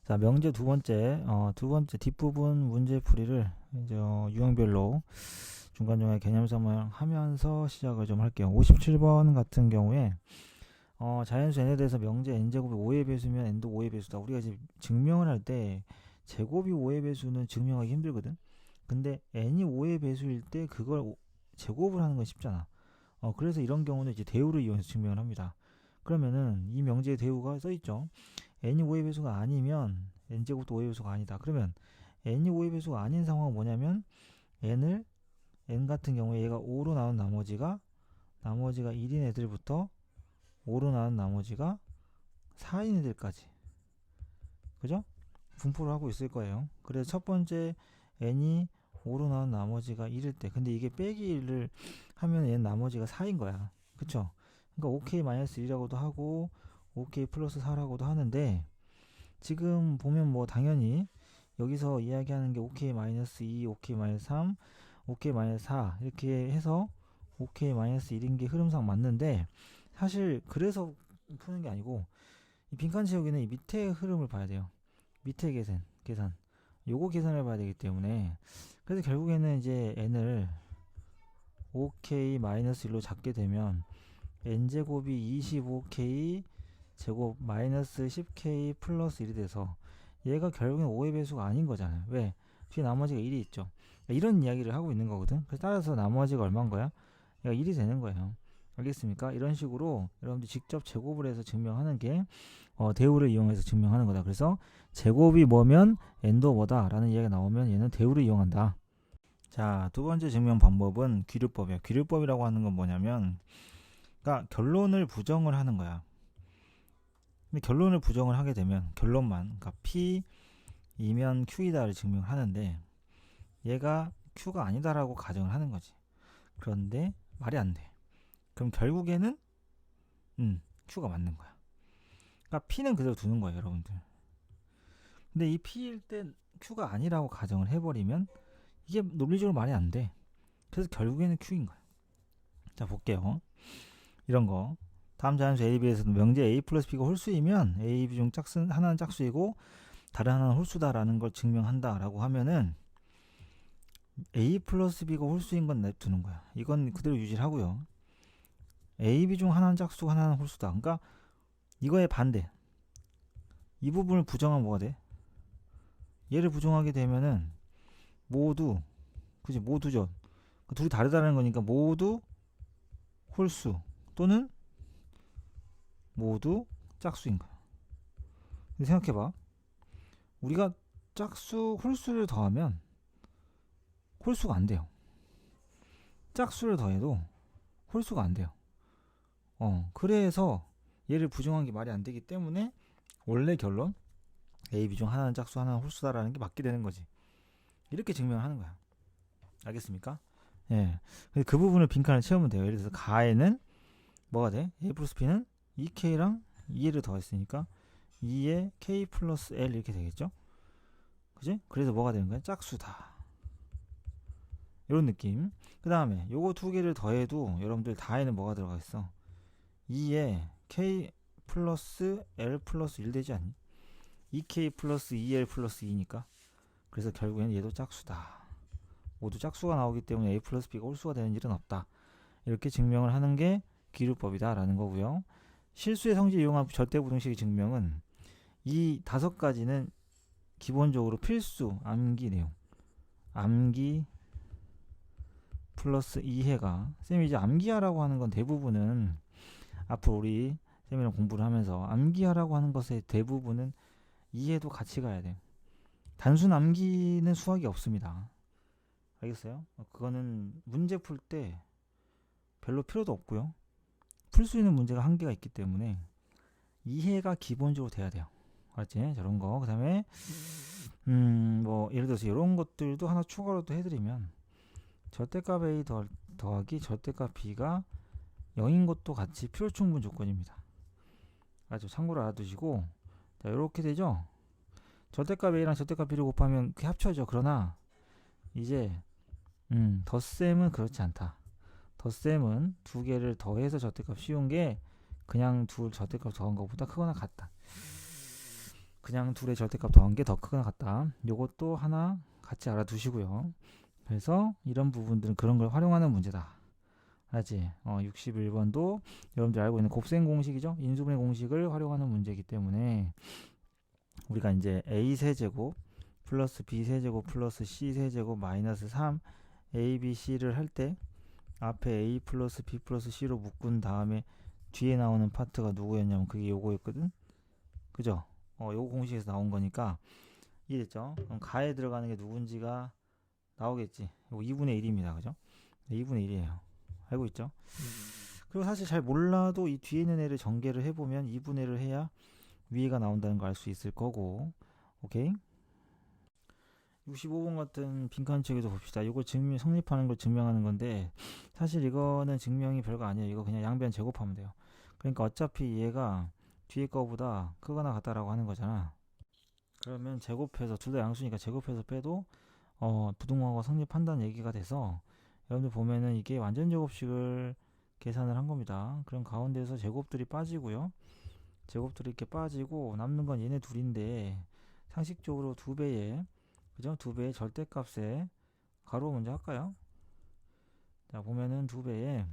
자, 명제 두 번째 뒷부분 문제 풀이를 이제 유형별로 중간중간에 개념 설명하면서 시작을 좀 할게요. 57번 같은 경우에 자연수 n에 대해서 명제 n제곱이 5의 배수면 n도 5의 배수다. 우리가 이제 증명을 할 때 제곱이 5의 배수는 증명하기 힘들거든. 근데 n이 5의 배수일 때 그걸 제곱을 하는 건 쉽잖아. 그래서 이런 경우는 이제 대우를 이용해서 증명을 합니다. 그러면은 이 명제의 대우가 써있죠. n이 5의 배수가 아니면 n제곱도 5의 배수가 아니다. 그러면 n이 5의 배수가 아닌 상황은 뭐냐면 n 같은 경우에 얘가 5로 나온 나머지가 1인 애들부터 5로 나온 나머지가 4인 애들까지, 그죠? 분포를 하고 있을 거예요. 그래서 첫 번째 n이 5로 나온 나머지가 1일 때, 근데 이게 빼기 1을 하면 n 나머지가 4인 거야. 그쵸? 그러니까 5k-1이라고도 하고 5k 플러스 4라고도 하는데, 지금 보면 뭐 당연히 여기서 이야기하는 게 5k-2, 5k-3, 5k-4 이렇게 해서 5k-1인 게 흐름상 맞는데, 사실 그래서 푸는 게 아니고 이 빈칸 채우기는 이 밑에 흐름을 봐야 돼요. 밑에 계산 요거 계산을 봐야 되기 때문에, 그래서 결국에는 이제 n을 5k-1로 잡게 되면 n제곱이 25k 제곱 마이너스 10k 플러스 1이 돼서 얘가 결국엔 5의 배수가 아닌 거잖아요. 왜? 뒤에 나머지가 1이 있죠. 이런 이야기를 하고 있는 거거든. 그래서 따라서 나머지가 얼마인 거야? 얘가 1이 되는 거예요. 알겠습니까? 이런 식으로 여러분들 직접 제곱을 해서 증명하는 게 대우를 이용해서 증명하는 거다. 그래서 제곱이 뭐면 n도 뭐다 라는 이야기가 나오면 얘는 대우를 이용한다. 자, 두 번째 증명 방법은 귀류법이에요. 귀류법이라고 하는 건 뭐냐면, 그러니까 결론을 부정을 하는 거야. 근데 결론을 부정을 하게 되면 결론만, 그러니까 P이면 Q이다를 증명하는데 얘가 Q가 아니다라고 가정을 하는 거지. 그런데 말이 안 돼. 그럼 결국에는 Q가 맞는 거야. 그러니까 P는 그대로 두는 거예요, 여러분들. 근데 이 P일 때 Q가 아니라고 가정을 해버리면 이게 논리적으로 말이 안 돼. 그래서 결국에는 Q인 거야. 자, 볼게요. 이런 거. 다음 자연수 A, B에서도 명제 A 플러스 B가 홀수이면 A, B 중 하나는 짝수이고 다른 하나는 홀수다라는 걸 증명한다라고 하면은 A 플러스 B가 홀수인 건 냅두는 거야. 이건 그대로 유지를 하고요. A, B 중 하나는 짝수고 하나는 홀수다. 그러니까 이거의 반대. 이 부분을 부정하면 뭐가 돼? 얘를 부정하게 되면은 모두죠. 둘이 다르다는 거니까 모두 홀수 또는 모두 짝수인 거야. 근데 생각해봐. 우리가 홀수를 더하면 홀수가 안 돼요. 짝수를 더해도 홀수가 안 돼요. 그래서 얘를 부정한 게 말이 안 되기 때문에 원래 결론 A, B 중 하나는 짝수 하나는 홀수다라는 게 맞게 되는 거지. 이렇게 증명하는 거야. 알겠습니까? 예. 그 부분을 빈칸을 채우면 돼요. 예를 들어서 가에는 뭐가 돼? A 플러스 B는 2K랑 2L을 더했으니까 2에 K 플러스 L 이렇게 되겠죠? 그지? 그래서 뭐가 되는 거야? 짝수다. 이런 느낌. 그 다음에 요거 두 개를 더해도 여러분들 다에는 뭐가 들어가 있어? 2에 K 플러스 L 플러스 1 되지 않니? 2K 플러스 2L 플러스 2니까. 그래서 결국엔 얘도 짝수다. 모두 짝수가 나오기 때문에 A 플러스 B가 홀수가 되는 일은 없다. 이렇게 증명을 하는 게 귀류법이다 라는 거고요. 실수의 성질을 이용한 절대부등식의 증명은 이 5가지는 기본적으로 필수 암기 내용. 암기 플러스 이해가, 쌤이 이제 암기하라고 하는 건 대부분은 앞으로 우리 쌤이랑 공부를 하면서 암기하라고 하는 것의 대부분은 이해도 같이 가야 돼요. 단순 암기는 수학이 없습니다. 알겠어요? 그거는 문제 풀 때 별로 필요도 없고요. 풀 수 있는 문제가 한계가 있기 때문에 이해가 기본적으로 돼야 돼요. 알았지? 저런 거. 그 다음에 뭐 예를 들어서 이런 것들도 하나 추가로 또 해드리면, 절대값 A 더하기 절대값 B가 0인 것도 같이 필요충분 조건입니다. 아주 참고로 알아두시고, 자, 이렇게 되죠. 절대값 A랑 절대값 B를 곱하면 그게 합쳐져. 그러나 이제 덧셈은 그렇지 않다. 덧셈은 두 개를 더해서 절대값 씌운 게 그냥 둘 절대값 더한 것보다 크거나 같다. 그냥 둘의 절대값 더한 게 더 크거나 같다. 요것도 하나 같이 알아두시고요. 그래서 이런 부분들은 그런 걸 활용하는 문제다. 알지? 61번도 여러분들 알고 있는 곱셈 공식이죠. 인수분해 공식을 활용하는 문제이기 때문에 우리가 이제 a 세제곱 플러스 b 세제곱 플러스 c 세제곱 마이너스 3 a, b, c를 할 때 앞에 a 플러스 b 플러스 c로 묶은 다음에 뒤에 나오는 파트가 누구였냐면 그게 요거였거든. 그죠? 요거 공식에서 나온 거니까 이해됐죠? 그럼 가에 들어가는 게 누군지가 나오겠지. 이거 2분의 1입니다. 그죠? 2분의 1이에요. 알고 있죠? 그리고 사실 잘 몰라도 이 뒤에 있는 애를 전개를 해보면 2분의 1을 해야 위에가 나온다는 걸 알 수 있을 거고. 오케이? 65번 같은 빈칸책에도 봅시다. 이거 성립하는 걸 증명하는 건데 사실 이거는 증명이 별거 아니에요. 이거 그냥 양변 제곱하면 돼요. 그러니까 어차피 얘가 뒤에 거보다 크거나 같다라고 하는 거잖아. 그러면 제곱해서 둘 다 양수니까 제곱해서 빼도 부등호가 성립한다는 얘기가 돼서 여러분들 보면은 이게 완전 제곱식을 계산을 한 겁니다. 그럼 가운데서 제곱들이 빠지고요. 제곱들이 이렇게 빠지고 남는 건 얘네 둘인데 상식적으로 2배의 그죠? 2배의 절대값에 가로 먼저 할까요? 자 보면은 2배의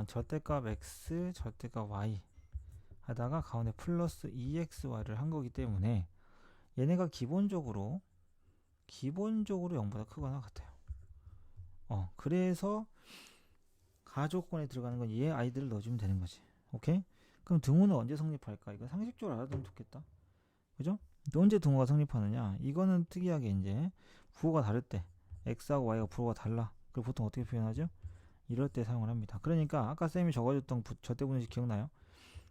절대값 x 절대값 y 하다가 가운데 플러스 2xy를 한 거기 때문에 얘네가 기본적으로 0보다 크거나 같아요. 그래서 가조건에 들어가는 건 얘 아이들을 넣어주면 되는 거지. 오케이? 그럼 등호는 언제 성립할까? 이거 상식적으로 알아두면 좋겠다. 그죠? 언제 등호가 성립하느냐? 이거는 특이하게 이제 부호가 다를 때 x하고 y가 부호가 달라. 그걸 보통 어떻게 표현하죠? 이럴 때 사용을 합니다. 그러니까 아까 쌤이 적어줬던 절대분식 기억나요?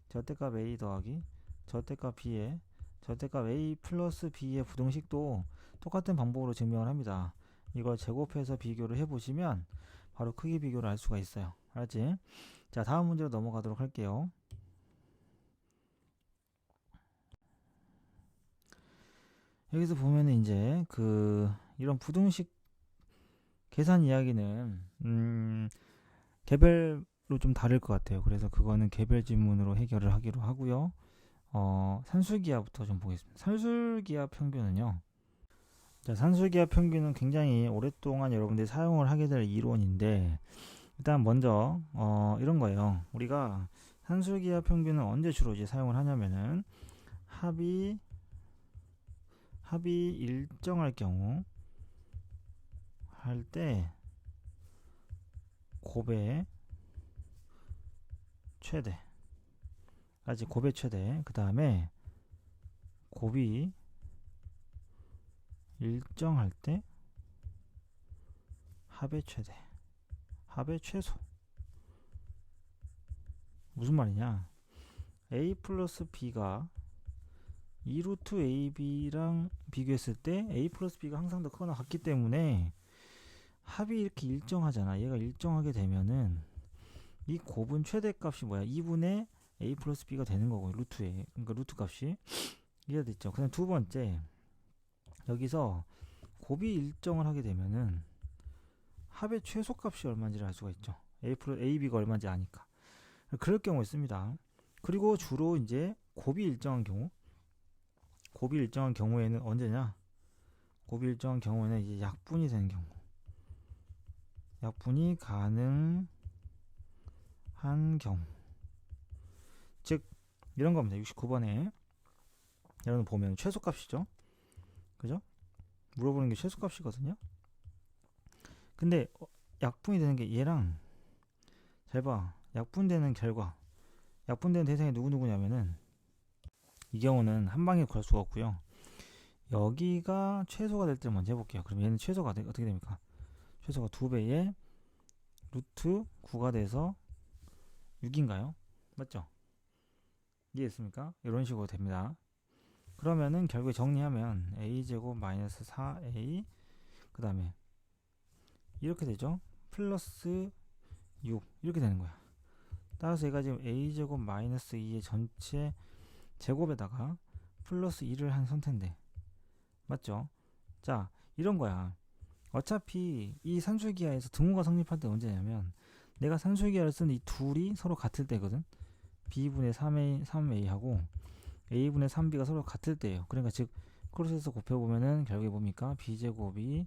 절대값 a 더하기 절대값 b의 절대값 a 플러스 b의 부등식도 똑같은 방법으로 증명을 합니다. 이걸 제곱해서 비교를 해보시면 바로 크기 비교를 알 수가 있어요. 알았지? 자, 다음 문제로 넘어가도록 할게요. 여기서 보면은 이제 이런 부등식 계산 이야기는 개별로 좀 다를 것 같아요. 그래서 그거는 개별 지문으로 해결을 하기로 하고요. 산술기하부터 좀 보겠습니다. 산술기하 평균은요. 자, 산술기하 평균은 굉장히 오랫동안 여러분들이 사용을 하게 될 이론인데 일단 먼저 이런 거예요. 우리가 산술기하 평균은 언제 주로 이제 사용을 하냐면은 합이 일정할 경우 할 때 곱의 최대 아직 곱의 최대 그 다음에 곱이 일정할 때 합의 최대 합의 최소. 무슨 말이냐? a 플러스 b가 2루트 ab랑 비교했을 때 a 플러스 b가 항상 더 크거나 같기 때문에 합이 이렇게 일정하잖아. 얘가 일정하게 되면은 이 곱은 최대값이 뭐야? 2분의 a 플러스 b가 되는 거고 루트에 그러니까 루트 값이 이해됐죠? 그다음 두 번째 여기서 곱이 일정을 하게 되면은 합의 최소값이 얼마인지를 알 수가 있죠. ab가 얼마인지 아니까. 그럴 경우에 씁니다. 그리고 주로 이제 곱이 일정한 경우에는 언제냐? 곱이 일정한 경우에는 이제 약분이 되는 경우. 약분이 가능한 경우. 즉 이런 겁니다. 69번에 여러분 보면 최소값이죠. 그죠? 물어보는 게 최소값이거든요. 근데 약분이 되는 게 얘랑 잘 봐. 약분되는 결과 약분되는 대상이 누구냐면은 이 경우는 한 방에 구할 수가 없고요. 여기가 최소가 될 때를 먼저 해볼게요. 그럼 얘는 최소가 어떻게 됩니까? 최소가 2배의 루트 9가 돼서 6인가요? 맞죠? 이해했습니까? 이런 식으로 됩니다. 그러면은 결국에 정리하면 a제곱 마이너스 4a 그 다음에 이렇게 되죠. 플러스 6 이렇게 되는 거야. 따라서 얘가 지금 a제곱 마이너스 2의 전체 제곱에다가 플러스 2를 한 선택인데 맞죠? 자 이런 거야. 어차피 이 산술기하에서 등호가 성립할 때 언제냐면 내가 산술기하를 쓴 이 둘이 서로 같을 때거든. b분의 3a하고 a분의 3b가 서로 같을 때예요. 그러니까 즉 크로스해서 곱해보면은 결국에 뭡니까? b제곱이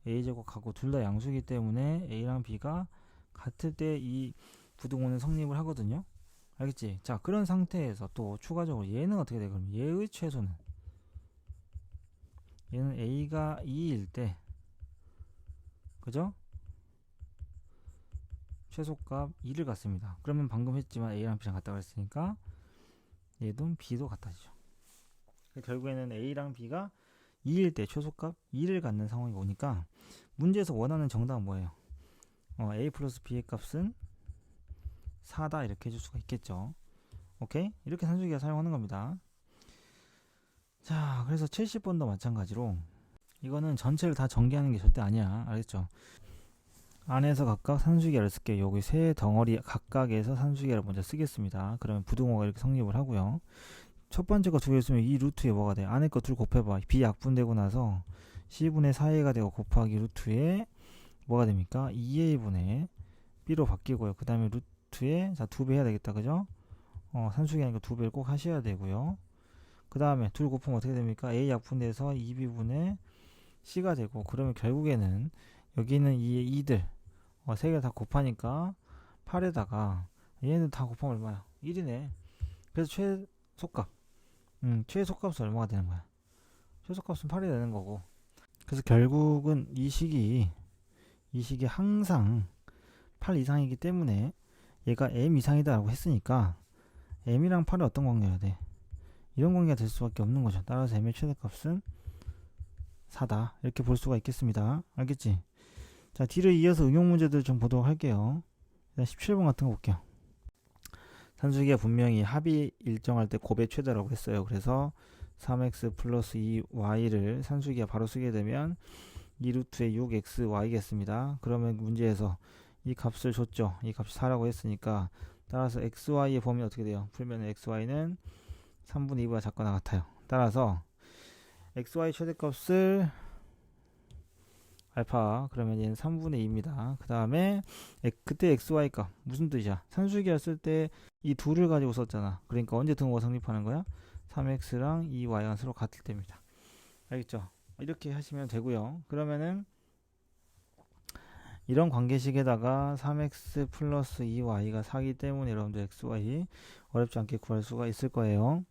a제곱하고 둘 다 양수이기 때문에 a랑 b가 같을 때 이 부등호는 성립을 하거든요. 알겠지? 자, 그런 상태에서 또 추가적으로 얘는 어떻게 돼? 그럼 얘의 최소는, 얘는 a가 2일 때, 그죠? 최소값 2를 갖습니다. 그러면 방금 했지만 a랑 b랑 같다고 했으니까 얘도 b도 같아지죠. 결국에는 a랑 b가 2일 때 최소값 2를 갖는 상황이 오니까 문제에서 원하는 정답은 뭐예요? a 플러스 b의 값은 4다 이렇게 해줄 수가 있겠죠. 오케이? 이렇게 산수기가 사용하는 겁니다. 자, 그래서 70번도 마찬가지로 이거는 전체를 다 전개하는 게 절대 아니야. 알겠죠? 안에서 각각 산수기를 쓸게요. 여기 세 덩어리 각각에서 산수기를 먼저 쓰겠습니다. 그러면 부등호가 이렇게 성립을 하고요. 첫 번째 거 두 개 있으면 이 루트에 뭐가 돼? 안에 거 둘 곱해봐. b 약분되고 나서 c분의 4a가 되고 곱하기 루트에 뭐가 됩니까? 2a분의 b로 바뀌고요. 그 다음에 루트에 자 2배 해야 되겠다. 그죠? 산수기 하니까 2배를 꼭 하셔야 되고요. 그 다음에 둘 곱하면 어떻게 됩니까? a 약분돼서 2b분의 c가 되고, 그러면 결국에는 여기 있는 이 2들 세 개 다 곱하니까 8에다가 얘는 다 곱하면 얼마야? 1이네. 그래서 최소값 최소값은 얼마가 되는 거야? 최소값은 8이 되는 거고. 그래서 결국은 이 식이 항상 8 이상이기 때문에 얘가 m 이상이다 라고 했으니까 m이랑 8이 어떤 관계여야 돼? 이런 관계가 될 수밖에 없는 거죠. 따라서 m의 최대값은 4다 이렇게 볼 수가 있겠습니다. 알겠지? 자, 뒤를 이어서 응용 문제들 좀 보도록 할게요. 17번 같은 거 볼게요. 산수기가 분명히 합이 일정할 때 곱의 최대라고 했어요. 그래서 3x 플러스 2y를 산수기가 바로 쓰게 되면 2루트의 6xy겠습니다. 그러면 문제에서 이 값을 줬죠. 이 값이 4라고 했으니까 따라서 xy의 범위 어떻게 돼요? 풀면 xy는 3분의 2보다 작거나 같아요. 따라서 xy 최대값을 알파, 그러면 얘는 3분의 2입니다. 그 다음에 그때 xy 값 무슨 뜻이야? 산수기를 쓸 때 이 둘을 가지고 썼잖아. 그러니까 언제 등호가 성립하는 거야? 3x랑 2y가 서로 같을 때입니다. 알겠죠? 이렇게 하시면 되고요. 그러면은 이런 관계식에다가 3x 플러스 2y가 4기 때문에 여러분들 xy 어렵지 않게 구할 수가 있을 거예요.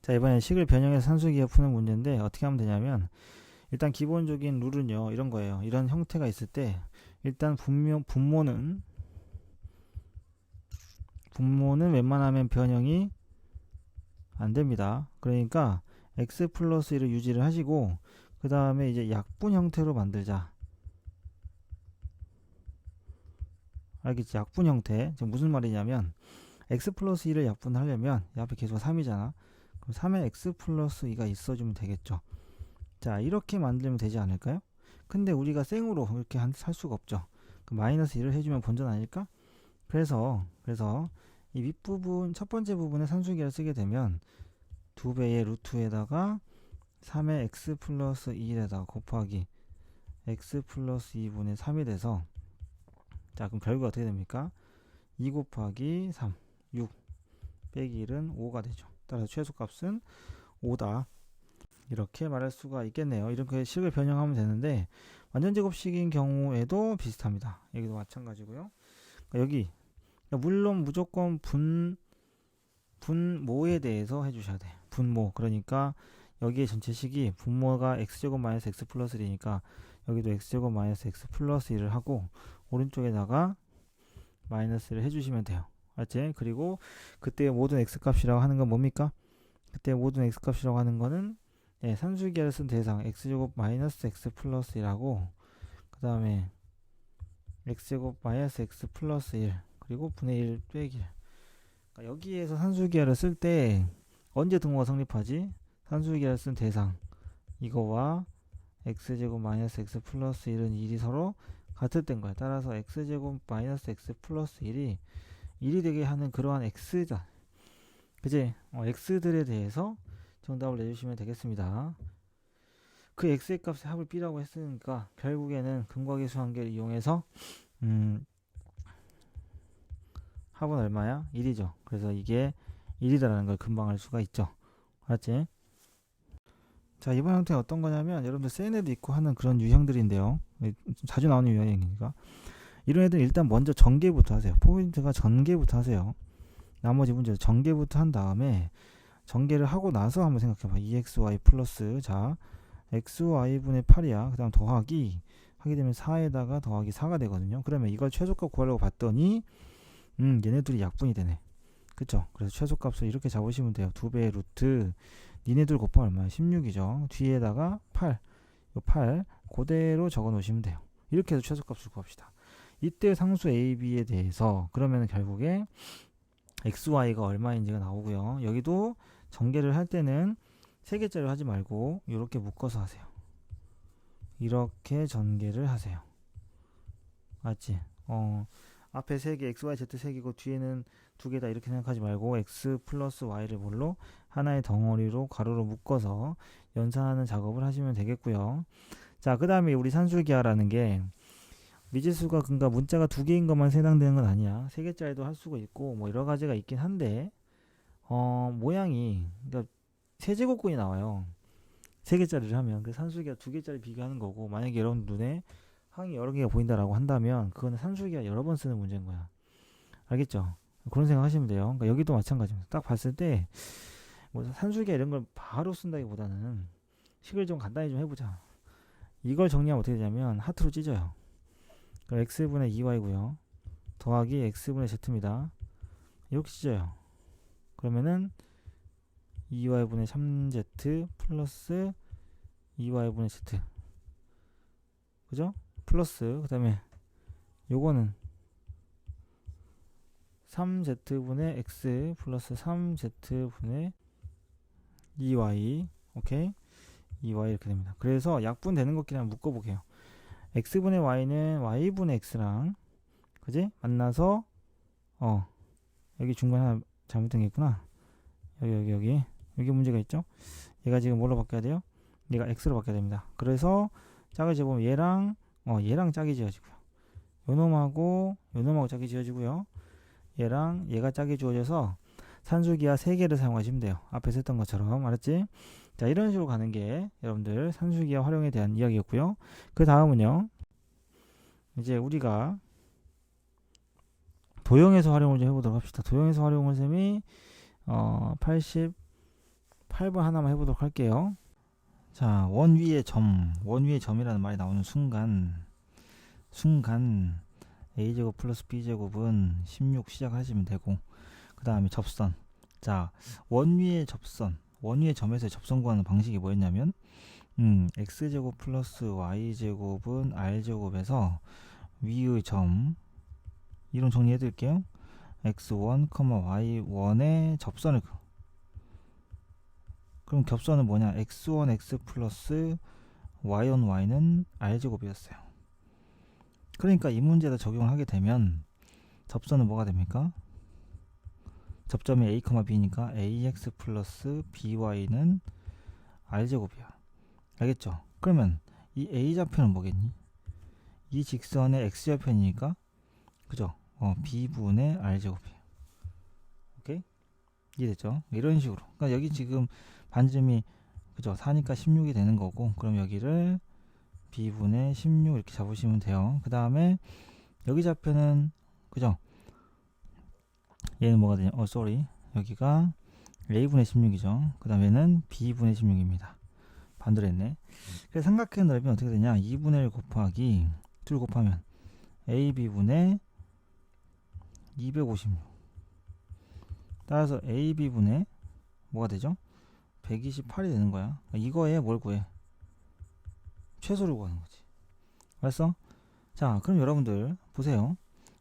자, 이번엔 식을 변형해서 산수기가 푸는 문제인데 어떻게 하면 되냐면, 일단 기본적인 룰은요 이런 거예요. 이런 형태가 있을 때 일단 분모는 웬만하면 변형이 안 됩니다. 그러니까 x 플러스 1을 유지를 하시고, 그 다음에 이제 약분 형태로 만들자. 알겠지? 약분 형태. 지금 무슨 말이냐면 x 플러스 1을 약분하려면 이 앞에 계수가 3이잖아. 그럼 3에 x 플러스 2가 있어주면 되겠죠. 자, 이렇게 만들면 되지 않을까요? 근데 우리가 생으로 이렇게 살 수가 없죠. 그 마이너스 1을 해주면 본전 아닐까? 그래서 이 윗부분 첫 번째 부분에 산수기를 쓰게 되면 2배의 루트에다가 3의 x 플러스 2에다가 곱하기 x 플러스 2분의 3이 돼서, 자, 그럼 결과가 어떻게 됩니까? 2 곱하기 3 6 빼기 1은 5가 되죠. 따라서 최소값은 5다 이렇게 말할 수가 있겠네요. 이렇게 식을 변형하면 되는데 완전제곱식인 경우에도 비슷합니다. 여기도 마찬가지고요. 그러니까 여기 물론 무조건 분모에 대해서 해주셔야 돼. 분모. 그러니까 여기에 전체식이 분모가 x제곱 마이너스 x 플러스 1이니까 여기도 x제곱 마이너스 x 플러스 1을 하고 오른쪽에다가 마이너스를 해주시면 돼요. 알지? 그리고 그때 모든 x값이라고 하는 건 뭡니까? 그때 모든 x값이라고 하는 거는 산수기를 쓴 대상 x제곱 마이너스 x 플러스 1하고, 그 다음에 x제곱 마이너스 x 플러스 1 그리고 분의 1 빼기 1. 그러니까 여기에서 산수기하를 쓸 때 언제 등호가 성립하지? 산수기하를 쓴 대상 이거와 x제곱 마이너스 x 플러스 1은 1이 서로 같을 때인 거야. 따라서 x제곱 마이너스 x 플러스 1이 1이 되게 하는 그러한 x다. 그지? x들에 대해서 정답을 내주시면 되겠습니다. 그 x의 값의 합을 b라고 했으니까 결국에는 근과계수 한계를 이용해서 합은 얼마야? 1이죠. 그래서 이게 1이다라는 걸 금방 알 수가 있죠. 알았지? 자, 이번 형태는 어떤 거냐면 여러분들 센 애도 있고 하는 그런 유형들인데요. 자주 나오는 유형이니까. 이런 애들 일단 먼저 전개부터 하세요. 포인트가 전개부터 하세요. 나머지 문제 전개부터 한 다음에 전개를 하고 나서 한번 생각해봐. 2xy 플러스, 자, xy분의 8이야. 그 다음 더하기 하게 되면 4에다가 더하기 4가 되거든요. 그러면 이걸 최소값 구하려고 봤더니 얘네 둘이 약분이 되네. 그쵸? 그래서 최소값을 이렇게 잡으시면 돼요. 2배의 루트, 니네들 곱하면 얼마야? 16이죠. 뒤에다가 8, 요 8 그대로 적어 놓으시면 돼요. 이렇게 해서 최소값을 구합시다. 이때 상수 a, b에 대해서 그러면 결국에 xy가 얼마인지가 나오고요. 여기도 전개를 할 때는 3개짜리를 하지 말고 이렇게 묶어서 하세요. 이렇게 전개를 하세요. 맞지? 앞에 3개 xy z 3개고 뒤에는 2개다 이렇게 생각하지 말고 x 플러스 y를 뭘로? 하나의 덩어리로 가로로 묶어서 연산하는 작업을 하시면 되겠고요. 자, 그 다음에 우리 산술기하라는 게 미지수가 그러니까 문자가 2개인 것만 해당되는 건 아니야. 3개짜리도 할 수가 있고 뭐 여러 가지가 있긴 한데 모양이 그러니까 세제곱근이 나와요. 3개짜리를 하면 그 산술기하 2개짜리 비교하는 거고, 만약에 여러분 눈에 항이 여러 개가 보인다라고 한다면 그거는 산술기하 여러 번 쓰는 문제인 거야. 알겠죠? 그런 생각 하시면 돼요. 그러니까 여기도 마찬가지입니다. 딱 봤을 때 뭐 산술기하 이런 걸 바로 쓴다기보다는 식을 좀 간단히 좀 해보자. 이걸 정리하면 어떻게 되냐면 하트로 찢어요. 그럼 x분의 2y고요. 더하기 x분의 z입니다. 이렇게 찢어요. 그러면은 2y분의 3z 플러스 2y분의 z, 그죠? 플러스 그 다음에 요거는 3z분의 x 플러스 3z분의 2y, 오케이? 2y 이렇게 됩니다. 그래서 약분 되는 것끼리 한번 묶어볼게요. x분의 y는 y분의 x랑, 그지? 만나서 여기 중간에 하나 잘못된 게 있구나. 여기 문제가 있죠? 얘가 지금 뭘로 바뀌어야 돼요? 얘가 x로 바뀌어야 됩니다. 그래서 짝을 재보면 얘랑 짝이 지어지고요. 요놈하고 짝이 지어지고요. 얘랑 얘가 짝이 주어져서 산술기하 3개를 사용하시면 돼요. 앞에서 했던 것처럼. 알았지? 자, 이런 식으로 가는 게 여러분들 산술기하 활용에 대한 이야기였고요. 그 다음은요, 이제 우리가 도형에서 활용을 좀 해보도록 합시다. 도형에서 활용을 셈이 88번 하나만 해보도록 할게요. 자, 원위의 점이라는 말이 나오는 순간 a제곱 플러스 b제곱은 16 시작하시면 되고, 그 다음에 접선. 자, 원위의 점에서의 접선 구하는 방식이 뭐였냐면 x제곱 플러스 y제곱은 r제곱에서 위의 점, 이론 정리해 드릴게요. x1, y1의 접선을, 그럼 겹선은 뭐냐? x1, x 플러스 y1, y는 r제곱이었어요. 그러니까 이 문제에다 적용을 하게 되면 접선은 뭐가 됩니까? 접점이 a, b니까 ax 플러스 by는 r제곱이야. 알겠죠? 그러면 이 a좌표는 뭐겠니? 이 직선의 x좌표니까, 그죠? b분의 r제곱이에요. 오케이? 이해됐죠? 이런 식으로. 그러니까 여기 지금 반지름이, 그죠? 4니까 16이 되는 거고, 그럼 여기를 b분의 16 이렇게 잡으시면 돼요. 그 다음에 여기 좌표는, 그죠? 얘는 뭐가 되냐? 여기가 a분의 16이죠. 그 다음에는 b분의 16입니다. 반대로 했네. 그래서 삼각형의 넓이는 어떻게 되냐? 2분의 1 곱하기 둘 곱하면 ab분의 256. 따라서 ab분의 뭐가 되죠? 128이 되는 거야. 이거에 뭘 구해? 최소를 구하는 거지. 알았어? 자, 그럼 여러분들 보세요.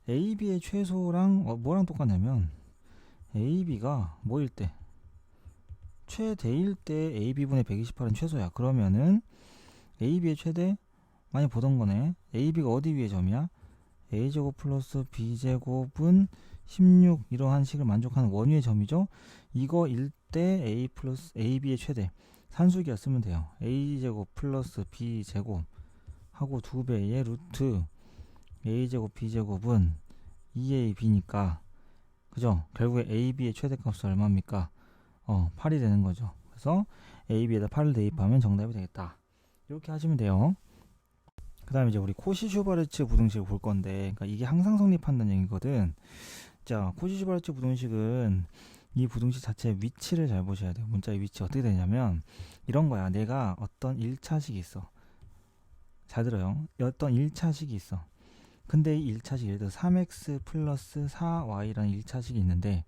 AB의 최소랑 뭐랑 똑같냐면 AB가 뭐일 때? 최대일 때 AB분의 128은 최소야. 그러면은 AB의 최대 많이 보던 거네. AB가 어디 위의 점이야? A제곱 플러스 B제곱은 16, 이러한 식을 만족하는 원위의 점이죠. 이거 일 때 A 플러스 AB의 최대 산술기하 쓰면 돼요. A제곱 플러스 B제곱 하고 2배의 루트 A제곱 B제곱은 2AB니까 그죠? 결국에 AB의 최대값은 얼마입니까? 8이 되는 거죠. 그래서 AB에다 8을 대입하면 정답이 되겠다. 이렇게 하시면 돼요. 그 다음에 이제 우리 코시-슈바르츠 부등식을 볼 건데, 그러니까 이게 항상 성립한다는 얘기거든. 자, 코시-슈바르츠 부등식은 이 부등식 자체의 위치를 잘 보셔야 돼요. 문자의 위치 어떻게 되냐면 이런 거야. 내가 어떤 1차식이 있어. 잘 들어요. 어떤 1차식이 있어. 근데 이 1차식, 예를 들어 3x 플러스 4y라는 1차식이 있는데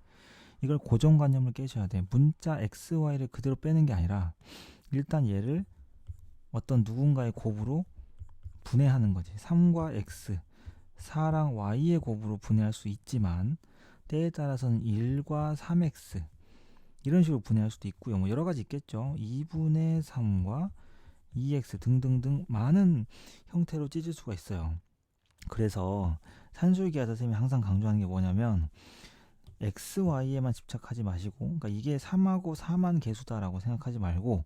이걸 고정관념을 깨셔야 돼. 문자 x, y를 그대로 빼는 게 아니라 일단 얘를 어떤 누군가의 곱으로 분해하는 거지. 3과 x, 4랑 y의 곱으로 분해할 수 있지만 때에 따라서는 1과 3x 이런 식으로 분해할 수도 있고요. 뭐 여러 가지 있겠죠. 2분의 3과 2x 등등등 많은 형태로 찢을 수가 있어요. 그래서 산술기하다 쌤이 항상 강조하는 게 뭐냐면 x, y에만 집착하지 마시고, 그러니까 이게 3하고 4만 개수다라고 생각하지 말고,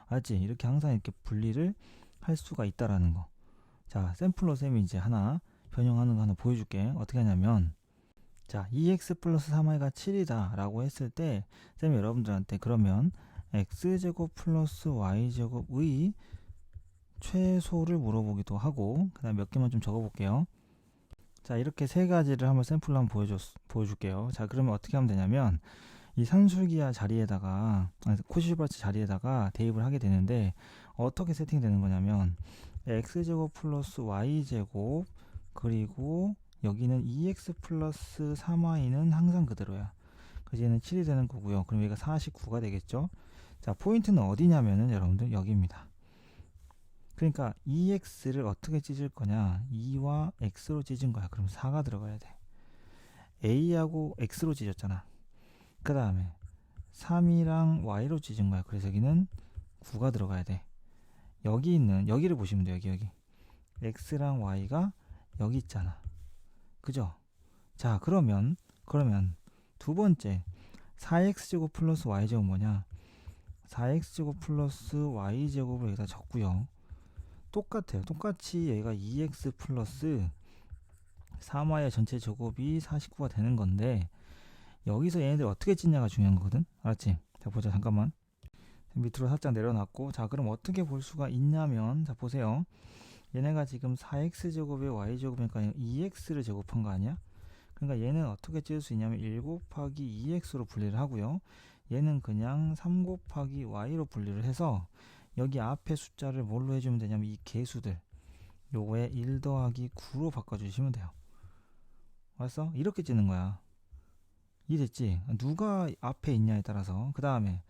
알지? 이렇게 항상 이렇게 분리를 할 수가 있다라는 거. 자, 샘플로 쌤이 이제 하나 변형하는 거 하나 보여줄게. 어떻게 하냐면, 자, 2x 플러스 3y가 7이다 라고 했을 때 쌤이 여러분들한테 그러면 x제곱 플러스 y제곱의 최소를 물어보기도 하고, 그 다음 몇 개만 좀 적어볼게요. 자, 이렇게 세 가지를 한번 샘플로 한번 보여줄게요. 자, 그러면 어떻게 하면 되냐면 이 산술기하 자리에다가 코시-슈바르츠 자리에다가 대입을 하게 되는데 어떻게 세팅되는 거냐면 x제곱 플러스 y제곱 그리고 여기는 2x 플러스 3y는 항상 그대로야. 그래서 얘는 7이 되는 거고요. 그럼 여기가 49가 되겠죠. 자, 포인트는 어디냐면은 여러분들 여기입니다. 그러니까 2x를 어떻게 찢을 거냐, 2와 x로 찢은 거야. 그럼 4가 들어가야 돼. a하고 x로 찢었잖아. 그 다음에 3이랑 y로 찢은 거야. 그래서 여기는 9가 들어가야 돼. 여기 있는, 여기를 보시면 돼요. 여기 x랑 y가 여기 있잖아. 그죠? 자, 그러면 두 번째 4x제곱 플러스 y제곱 뭐냐, 4x제곱 플러스 y제곱을 여기다 적고요. 똑같아요. 똑같이 얘가 2x 플러스 3y 전체 제곱이 49가 되는 건데 여기서 얘네들 어떻게 찢냐가 중요한 거거든. 알았지? 자, 보자. 잠깐만. 밑으로 살짝 내려놨고, 자, 그럼 어떻게 볼 수가 있냐면, 자, 보세요. 얘네가 지금 4x제곱에 y제곱이니까 2x를 제곱한 거 아니야? 그러니까 얘는 어떻게 찢을 수 있냐면 1 곱하기 2x로 분리를 하고요. 얘는 그냥 3 곱하기 y로 분리를 해서 여기 앞에 숫자를 뭘로 해주면 되냐면 이 개수들 요거에 1 더하기 9로 바꿔주시면 돼요. 알았어? 이렇게 찌는 거야. 이해됐지? 누가 앞에 있냐에 따라서. 그 다음에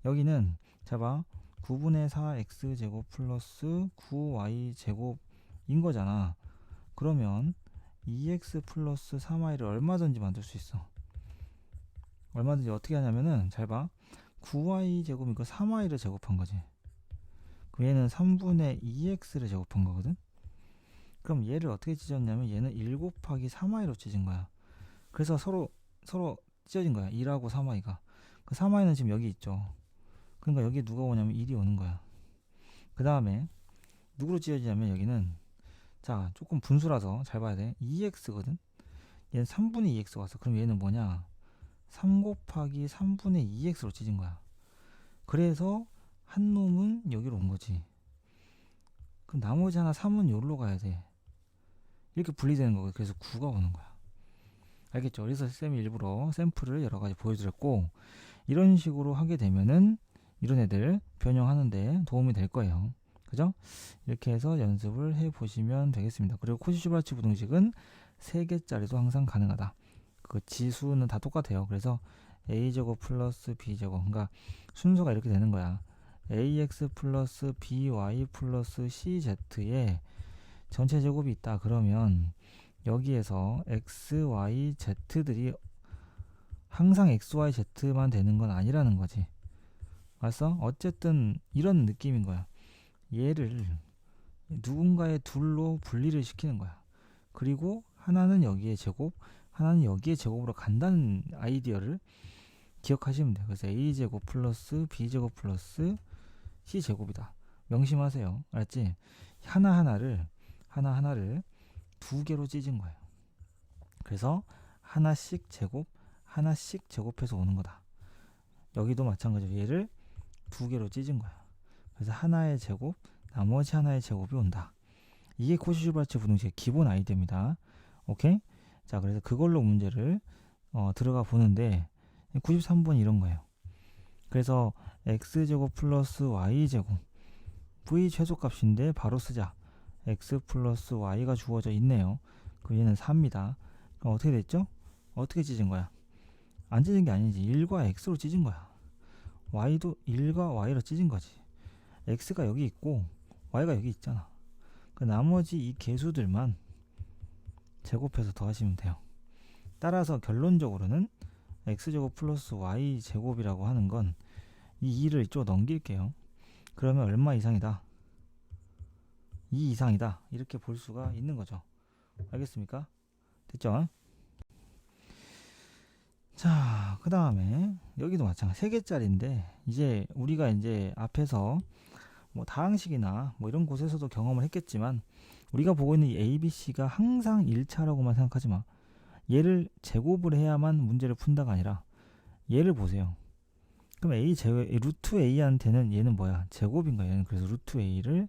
여기는 자봐, 9분의 4x제곱 플러스 9y제곱인 거잖아. 그러면 2x 플러스 3y를 얼마든지 만들 수 있어. 얼마든지 어떻게 하냐면은 잘 봐, 9y제곱 이거 3y를 제곱한 거지. 그럼 얘는 3분의 2x를 제곱한 거거든. 그럼 얘를 어떻게 찢었냐면 얘는 1 곱하기 3y로 찢은 거야. 그래서 서로 찢어진 거야. 1하고 3y가. 그 3y는 지금 여기 있죠. 그러니까 여기 누가 오냐면 1이 오는 거야. 그 다음에 누구로 찢어지냐면 여기는, 자, 조금 분수라서 잘 봐야 돼. 2x거든. 얘는 3분의 2x 왔어. 그럼 얘는 뭐냐, 3 곱하기 3분의 2x로 찢은 거야. 그래서 한 놈은 여기로 온 거지. 그럼 나머지 하나 3은 여기로 가야 돼. 이렇게 분리되는 거고, 그래서 9가 오는 거야. 알겠죠? 그래서 쌤이 일부러 샘플을 여러 가지 보여드렸고, 이런 식으로 하게 되면은 이런 애들 변형하는데 도움이 될 거예요. 그죠? 이렇게 해서 연습을 해 보시면 되겠습니다. 그리고 코시-슈바르츠 부등식은 3개짜리도 항상 가능하다. 그 지수는 다 똑같아요. 그래서 a제곱 플러스 b제곱, 그러니까 순서가 이렇게 되는 거야. ax 플러스 by 플러스 cz에 전체 제곱이 있다. 그러면 여기에서 x, y, z들이 항상 x, y, z만 되는 건 아니라는 거지. 알았어? 어쨌든 이런 느낌인 거야. 얘를 누군가의 둘로 분리를 시키는 거야. 그리고 하나는 여기에 제곱, 하나는 여기에 제곱으로 간다는 아이디어를 기억하시면 돼요. 그래서 a제곱 플러스 b제곱 플러스 c제곱이다. 명심하세요. 알았지? 하나하나를 2개로 찢은 거예요. 그래서 하나씩 제곱, 하나씩 제곱해서 오는 거다. 여기도 마찬가지로 얘를 두 개로 찢은 거야. 그래서 하나의 제곱, 나머지 하나의 제곱이 온다. 이게 코시-슈바르츠 부등식의 기본 아이디어입니다. 오케이? 자, 그래서 그걸로 문제를 들어가 보는데 93번 이런 거예요. 그래서 x제곱 플러스 y제곱 v 최소값인데 바로 쓰자. x 플러스 y가 주어져 있네요. 그럼 얘는 4입니다. 그럼 어떻게 됐죠? 어떻게 찢은 거야? 안 찢은 게 아니지. 1과 x로 찢은 거야. y도 1과 y로 찢은 거지. x가 여기 있고 y가 여기 있잖아. 그 나머지 이 개수들만 제곱해서 더하시면 돼요. 따라서 결론적으로는 x제곱 플러스 y제곱이라고 하는 건 이 2를 이쪽으로 넘길게요. 그러면 얼마 이상이다? 2 이상이다. 이렇게 볼 수가 있는 거죠. 알겠습니까? 됐죠? 자, 그 다음에 여기도 마찬가지 3개짜리인데 이제 우리가 이제 앞에서 뭐 다항식이나 뭐 이런 곳에서도 경험을 했겠지만 우리가 보고 있는 이 ABC가 항상 1차라고만 생각하지 마. 얘를 제곱을 해야만 문제를 푼다가 아니라 얘를 보세요. 그럼 루트 A한테는 얘는 뭐야? 제곱인 거야. 얘는 그래서 루트 A를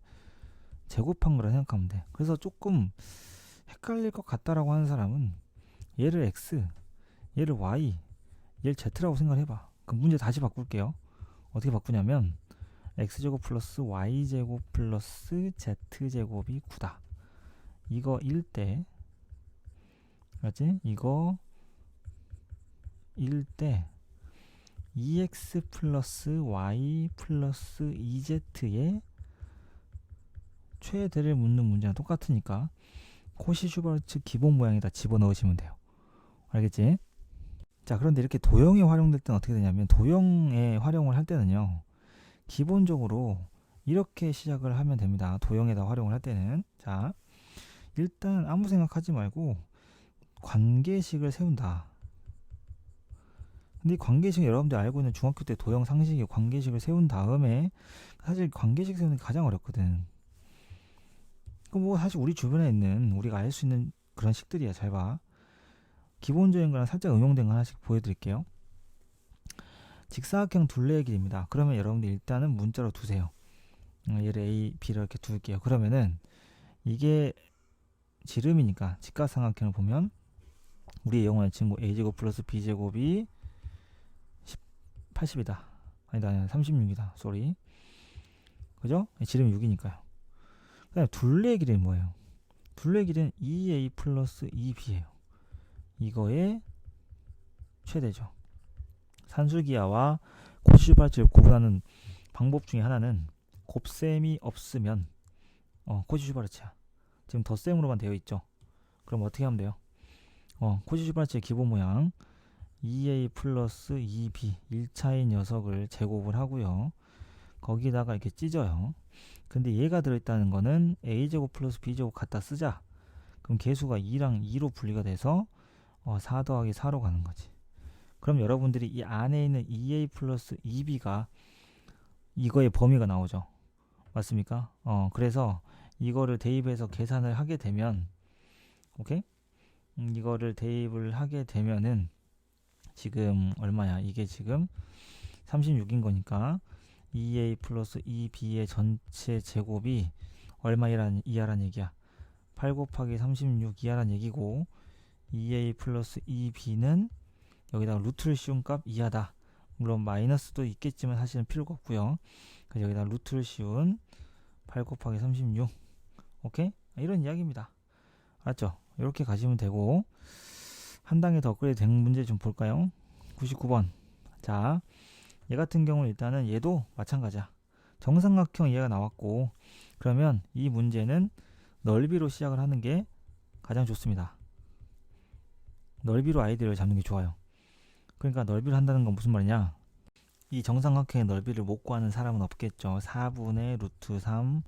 제곱한 거라 생각하면 돼. 그래서 조금 헷갈릴 것 같다라고 하는 사람은 얘를 X, 얘를 Y, 얘를 Z라고 생각을 해봐. 그럼 문제 다시 바꿀게요. 어떻게 바꾸냐면 X제곱 플러스 Y제곱 플러스 Z제곱이 9다. 이거 1대 맞지? 이거 1대 2x 플러스 y 플러스 2z의 최대를 묻는 문제랑 똑같으니까 코시-슈바르츠 기본 모양에다 집어넣으시면 돼요. 알겠지? 자, 그런데 이렇게 도형에 활용될 때는 어떻게 되냐면 도형에 활용을 할 때는요. 기본적으로 이렇게 시작을 하면 됩니다. 도형에다 활용을 할 때는. 자, 일단 아무 생각하지 말고 관계식을 세운다. 근데 이 관계식 여러분들 알고 있는 중학교 때 도형 상식의 관계식을 세운 다음에 사실 관계식 세우는 게 가장 어렵거든. 뭐 사실 우리 주변에 있는 우리가 알 수 있는 그런 식들이야. 잘 봐. 기본적인 거랑 살짝 응용된 거 하나씩 보여드릴게요. 직사각형 둘레의 길입니다. 그러면 여러분들 일단은 문자로 두세요. 얘를 A, B를 이렇게 둘게요. 그러면은 이게 지름이니까 직각삼각형을 보면 우리의 영원한 친구 A제곱 플러스 B제곱이 80이다. 아니다, 36이다. 쏘리. 그죠? 지름이 6이니까요. 그 다음에 둘레의 길이는 뭐예요? 둘레의 길이는 2A 플러스 2B예요. 이거의 최대죠. 산술기하와 코시-슈바르츠를 구분하는 방법 중에 하나는 곱셈이 없으면 코시-슈바르츠야. 지금 덧셈으로만 되어 있죠. 그럼 어떻게 하면 돼요? 코시-슈바르츠의 기본 모양 2a 플러스 2b 1차인 녀석을 제곱을 하고요. 거기다가 이렇게 찢어요. 근데 얘가 들어있다는 거는 a제곱 플러스 b제곱 갖다 쓰자. 그럼 개수가 2랑 2로 분리가 돼서 4 더하기 4로 가는 거지. 그럼 여러분들이 이 안에 있는 2a 플러스 2b가 이거의 범위가 나오죠. 맞습니까? 그래서 이거를 대입해서 계산을 하게 되면 오케이? 이거를 대입을 하게 되면은 지금 얼마야? 이게 지금 36인 거니까 2a 플러스 2b의 전체 제곱이 얼마 이하란 얘기야? 8 곱하기 36 이하란 얘기고 2a 플러스 2b는 여기다가 루트를 씌운 값 이하다. 물론 마이너스도 있겠지만 사실은 필요가 없고요. 그래서 여기다 루트를 씌운 8 곱하기 36 오케이? 이런 이야기입니다. 알았죠? 이렇게 가시면 되고 한 단계 더 업그레이드 된 문제 좀 볼까요? 99번. 자, 얘 같은 경우는 일단은 얘도 마찬가지야. 정삼각형 얘가 나왔고 그러면 이 문제는 넓이로 시작을 하는 게 가장 좋습니다. 넓이로 아이디어를 잡는 게 좋아요. 그러니까 넓이를 한다는 건 무슨 말이냐? 이 정삼각형의 넓이를 못 구하는 사람은 없겠죠. 4분의 루트 3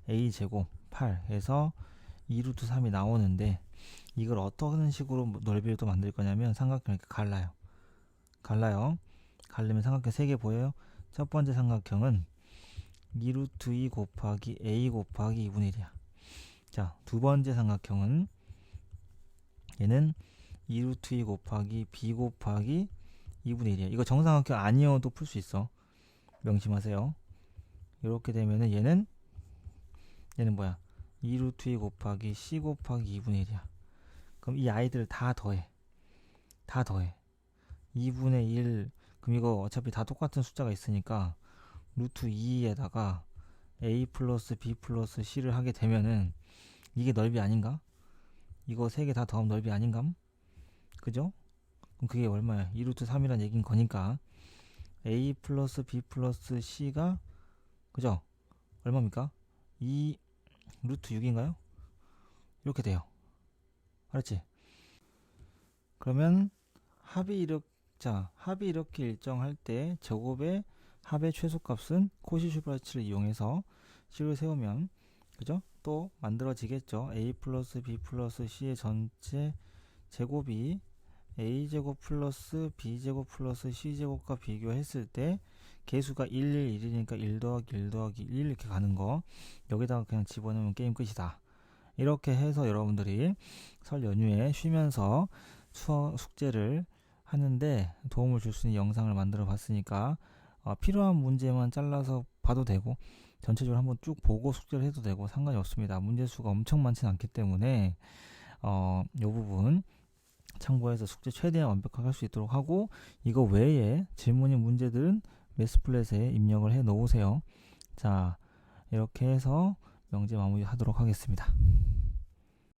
a제곱 8 해서 2 루트 3이 나오는데 이걸 어떤 식으로 넓이를 또 만들 거냐면 삼각형을 이렇게 갈라요. 갈리면 삼각형 3개 보여요? 첫 번째 삼각형은 2 루트 2 곱하기 a 곱하기 2분의 1이야. 자, 두 번째 삼각형은 얘는 2루트 2 곱하기 b 곱하기 2분의 1이야. 이거 정삼각형 아니어도 풀 수 있어. 명심하세요. 이렇게 되면은 얘는 뭐야? 2루트 2 곱하기 c 곱하기 2분의 1이야. 그럼 이 아이들을 다 더해. 2분의 1. 그럼 이거 어차피 다 똑같은 숫자가 있으니까 루트 2에다가 a 플러스 b 플러스 c를 하게 되면은 이게 넓이 아닌가? 이거 3개 다 더하면 넓이 아닌감? 그죠? 그럼 그게 얼마야? 2루트 3이란 얘기인 거니까 a 플러스 b 플러스 c가 그죠? 얼마입니까? 2 루트 6인가요? 이렇게 돼요. 알았지? 그러면 합이 이렇게 일정할 때 제곱의 합의 최소값은 코시 슈퍼레츠를 이용해서 식을 세우면 그죠? 또 만들어지겠죠. a 플러스 b 플러스 c의 전체 제곱이 a제곱 플러스 b제곱 플러스 c제곱과 비교했을 때 개수가 1, 1, 1이니까 1 더하기 1 더하기 1 이렇게 가는 거 여기다가 그냥 집어넣으면 게임 끝이다. 이렇게 해서 여러분들이 설 연휴에 쉬면서 수학 숙제를 하는데 도움을 줄 수 있는 영상을 만들어 봤으니까 필요한 문제만 잘라서 봐도 되고 전체적으로 한번 쭉 보고 숙제를 해도 되고 상관이 없습니다. 문제 수가 엄청 많지는 않기 때문에 이 부분 참고해서 숙제 최대한 완벽하게 할 수 있도록 하고 이거 외에 질문인 문제들은 매스플랫에 입력을 해 놓으세요. 자, 이렇게 해서 명제 마무리 하도록 하겠습니다.